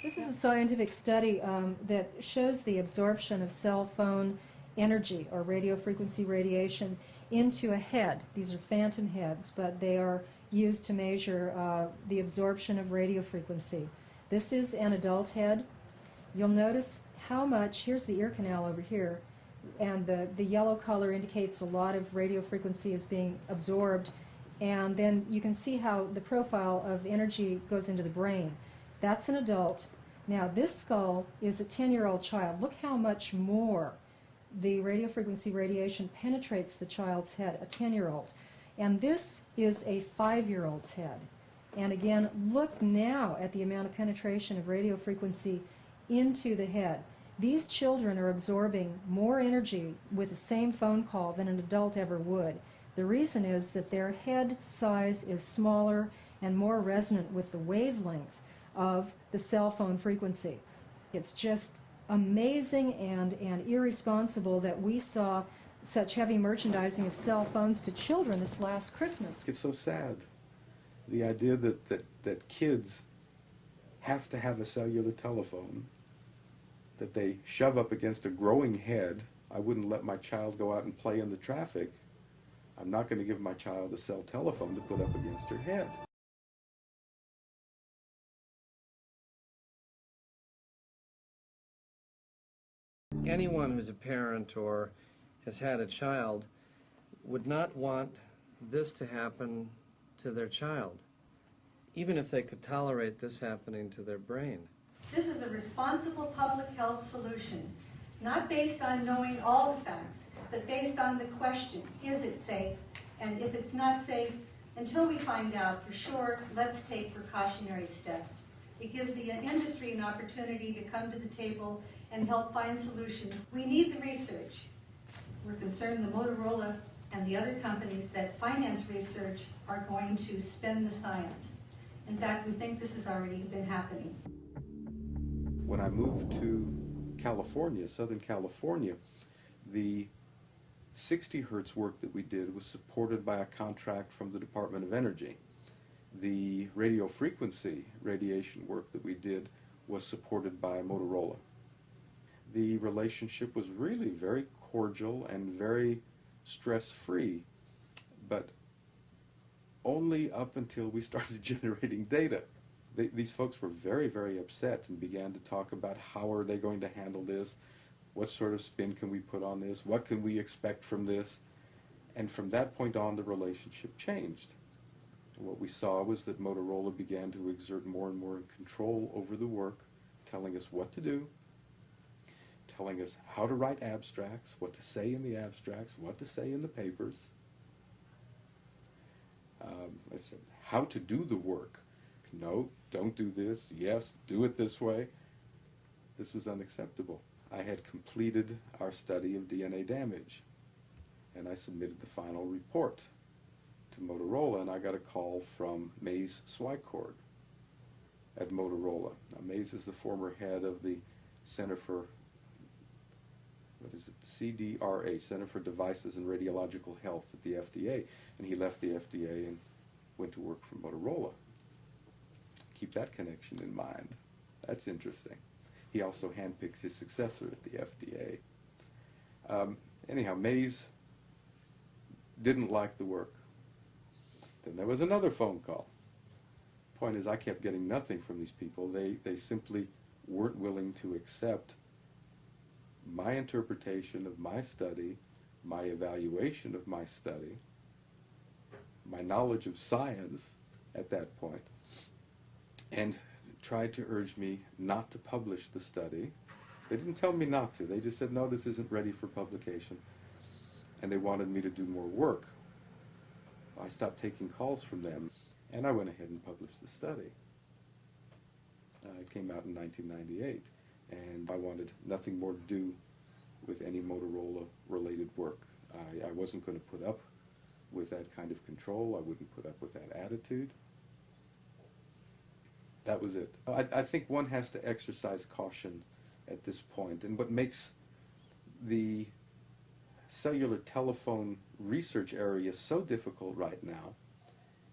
This is a scientific study that shows the absorption of cell phone energy or radio frequency radiation into a head. These are phantom heads, but they are used to measure the absorption of radio frequency. This is an adult head. You'll notice how much, here's the ear canal over here, and the yellow color indicates a lot of radio frequency is being absorbed, and then you can see how the profile of energy goes into the brain. That's an adult. Now this skull is a 10-year-old child. Look how much more the radio frequency radiation penetrates the child's head, a 10-year-old. And this is a 5-year-old's head. And again, look now at the amount of penetration of radio frequency into the head. These children are absorbing more energy with the same phone call than an adult ever would. The reason is that their head size is smaller and more resonant with the wavelength of the cell phone frequency. It's just amazing and irresponsible that we saw such heavy merchandising of cell phones to children this last Christmas. It's so sad. The idea that kids have to have a cellular telephone that they shove up against a growing head. I wouldn't let my child go out and play in the traffic. I'm not going to give my child a cell telephone to put up against her head. Anyone who's a parent or has had a child would not want this to happen to their child, even if they could tolerate this happening to their brain. This is a responsible public health solution, not based on knowing all the facts, but based on the question, is it safe? And if it's not safe, until we find out for sure, let's take precautionary steps. It gives the industry an opportunity to come to the table and help find solutions. We need the research. We're concerned the Motorola and the other companies that finance research are going to spend the science. In fact, we think this has already been happening. When I moved to California, Southern California, the 60 hertz work that we did was supported by a contract from the Department of Energy. The radio frequency radiation work that we did was supported by Motorola. The relationship was really very cordial and very stress-free, but only up until we started generating data. These folks were very, very upset and began to talk about how are they going to handle this, what sort of spin can we put on this, what can we expect from this, and from that point on the relationship changed. What we saw was that Motorola began to exert more and more control over the work, telling us what to do, telling us how to write abstracts, what to say in the abstracts, what to say in the papers. I said, how to do the work. No, don't do this. Yes, do it this way. This was unacceptable. I had completed our study of DNA damage, and I submitted the final report to Motorola, and I got a call from Mays Swycord at Motorola. Now, Mays is the former head of the Center for, CDRH, Center for Devices and Radiological Health at the FDA, and he left the FDA and went to work for Motorola. Keep that connection in mind. That's interesting. He also handpicked his successor at the FDA. Anyhow, Mays didn't like the work. Then there was another phone call. Point is, I kept getting nothing from these people. They simply weren't willing to accept my interpretation of my study, my evaluation of my study, my knowledge of science at that point, and tried to urge me not to publish the study. They didn't tell me not to. They just said, no, this isn't ready for publication. And they wanted me to do more work. I stopped taking calls from them, and I went ahead and published the study. It came out in 1998, and I wanted nothing more to do with any Motorola-related work. I wasn't going to put up with that kind of control. I wouldn't put up with that attitude. That was it. I think one has to exercise caution at this point, and what makes the cellular telephone research area so difficult right now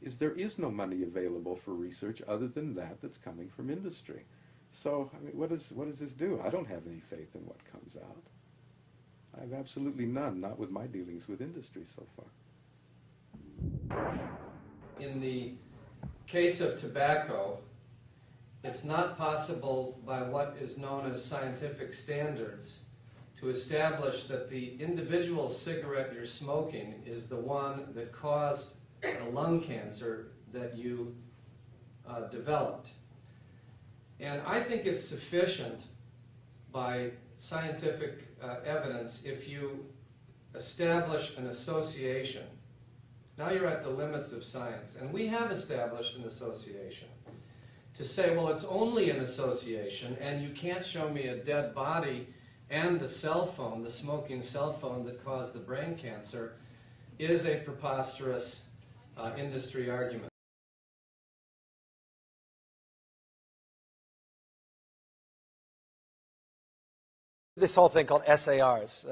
is there is no money available for research other than that that's coming from industry. So, I mean, what does this do? I don't have any faith in what comes out. I have absolutely none, not with my dealings with industry so far. In the case of tobacco, it's not possible by what is known as scientific standards to establish that the individual cigarette you're smoking is the one that caused the lung cancer that you developed. And I think it's sufficient by scientific evidence if you establish an association. Now you're at the limits of science, and we have established an association. To say, well, it's only an association, and you can't show me a dead body and the cell phone, the smoking cell phone that caused the brain cancer, is a preposterous industry argument. This whole thing called SARs,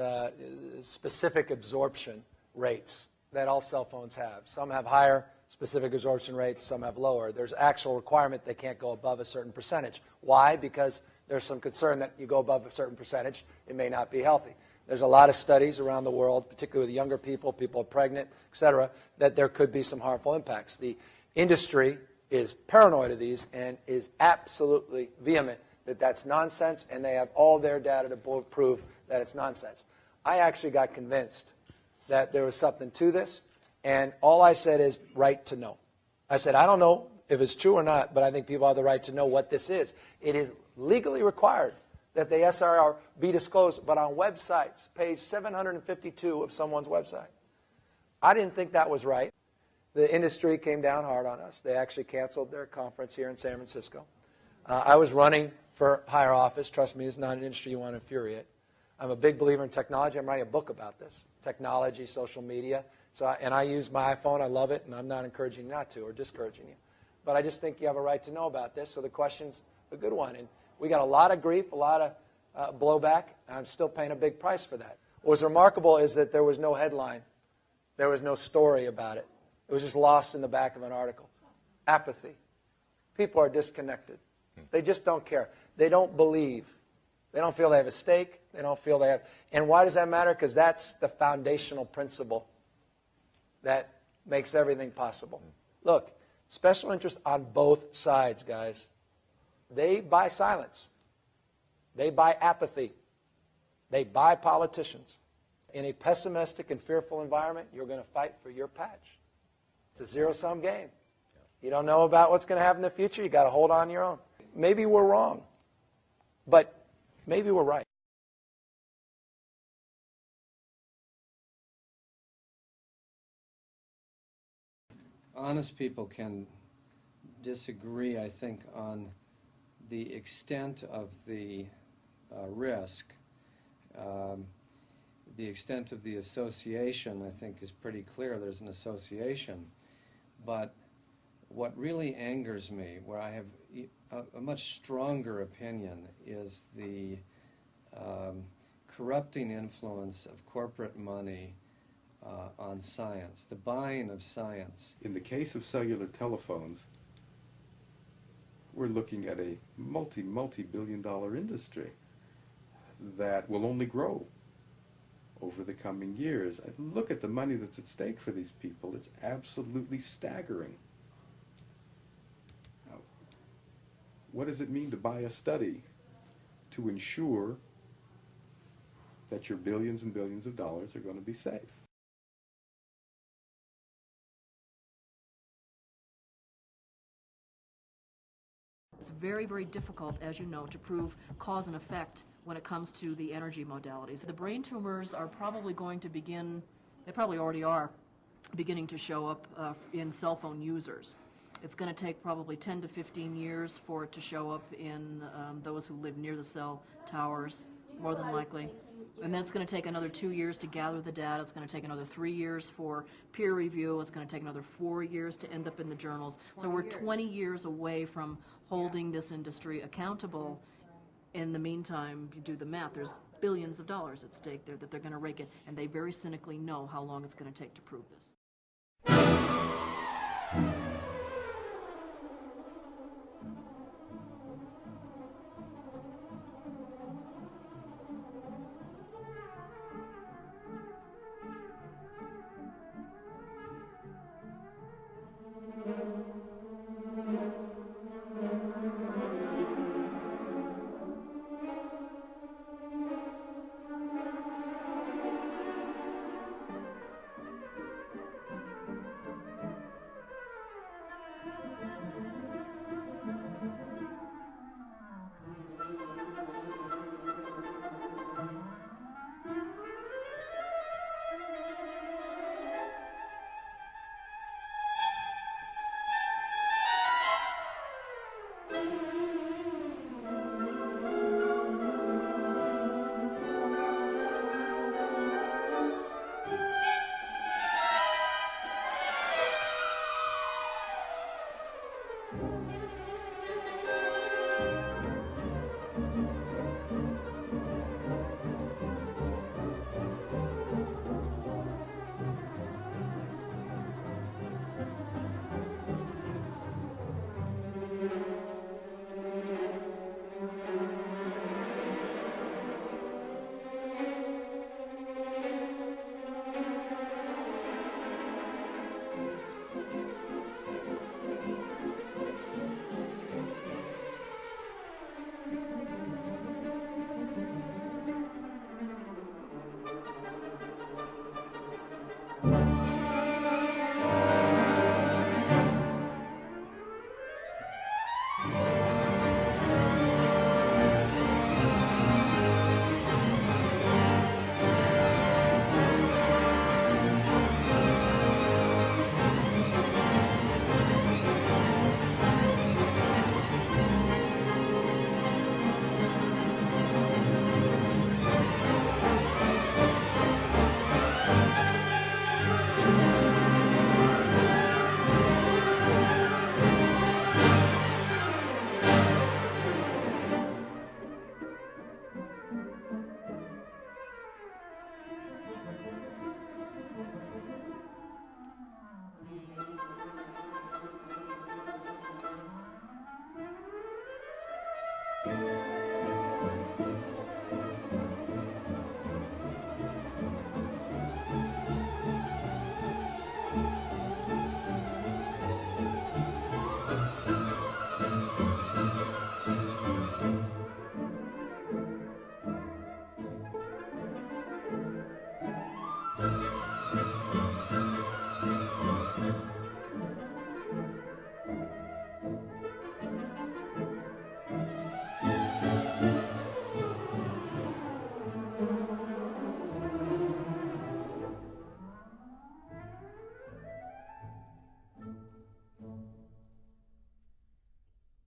specific absorption rates, that all cell phones have. Some have higher specific absorption rates, some have lower. There's actual requirement they can't go above a certain percentage. Why? Because there's some concern that you go above a certain percentage, it may not be healthy. There's a lot of studies around the world, particularly with younger people pregnant, et cetera, that there could be some harmful impacts. The industry is paranoid of these and is absolutely vehement that that's nonsense, and they have all their data to prove that it's nonsense. I actually got convinced that there was something to this, and all I said is right to know. I said, I don't know if it's true or not, but I think people have the right to know what this is. It is legally required that the SRR be disclosed, but on websites, page 752 of someone's website. I didn't think that was right. The industry came down hard on us. They actually canceled their conference here in San Francisco. I was running for higher office. Trust me, it's not an industry you want to infuriate. I'm a big believer in technology. I'm writing a book about this. Technology, social media. And I use my iPhone. I love it, and I'm not encouraging you not to or discouraging you. But I just think you have a right to know about this, so the question's a good one. And we got a lot of grief, a lot of blowback, and I'm still paying a big price for that. What was remarkable is that there was no headline. There was no story about it. It was just lost in the back of an article. Apathy. People are disconnected. They just don't care. They don't believe. They don't feel they have a stake. They don't feel they have. And why does that matter? Because that's the foundational principle that makes everything possible. Look, special interests on both sides, guys. They buy silence. They buy apathy. They buy politicians. In a pessimistic and fearful environment, you're going to fight for your patch. It's a zero-sum game. You don't know about what's going to happen in the future. You got to hold on your own. Maybe we're wrong, but maybe we're right. Honest people can disagree, I think, on the extent of the risk. The extent of the association, I think, is pretty clear. There's an association. But what really angers me, where I have a much stronger opinion, is the corrupting influence of corporate money on science, the buying of science. In the case of cellular telephones, we're looking at a multi-billion-dollar industry that will only grow over the coming years. Look at the money that's at stake for these people. It's absolutely staggering. Now, what does it mean to buy a study to ensure that your billions and billions of dollars are going to be safe? It's very, very difficult, as you know, to prove cause and effect when it comes to the energy modalities. The brain tumors are probably going to begin, they probably already are, beginning to show up in cell phone users. It's going to take probably 10 to 15 years for it to show up in those who live near the cell towers, more than likely. And then it's going to take another 2 years to gather the data. It's going to take another 3 years for peer review. It's going to take another 4 years to end up in the journals. So we're 20 years away from holding this industry accountable. In the meantime, you do the math. There's billions of dollars at stake there that they're going to rake in, and they very cynically know how long it's going to take to prove this.